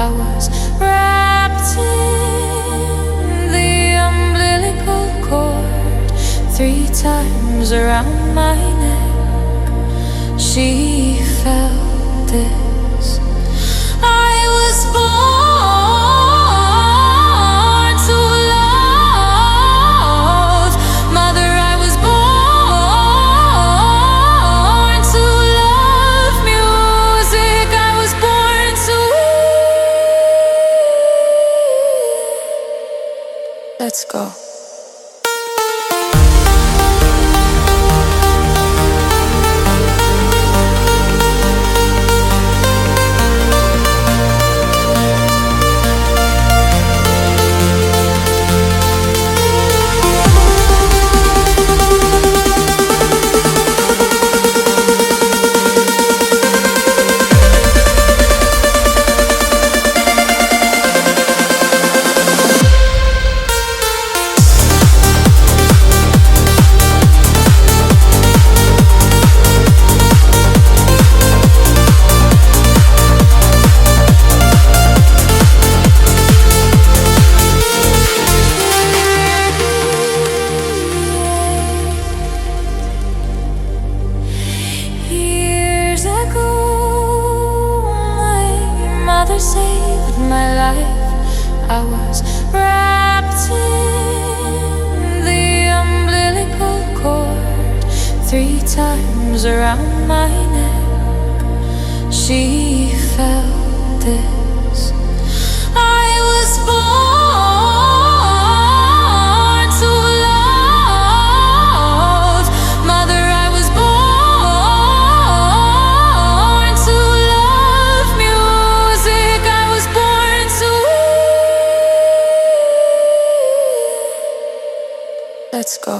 I was wrapped in the umbilical cord 3 times around my neck. She felt this. I was born to love, mother. I was born to love music. I was born to. Let's go. Saved my life. I was wrapped in the umbilical cord 3 times around my neck. She felt this. I was born to love, mother. I was born to love music. I was born to. Let's go.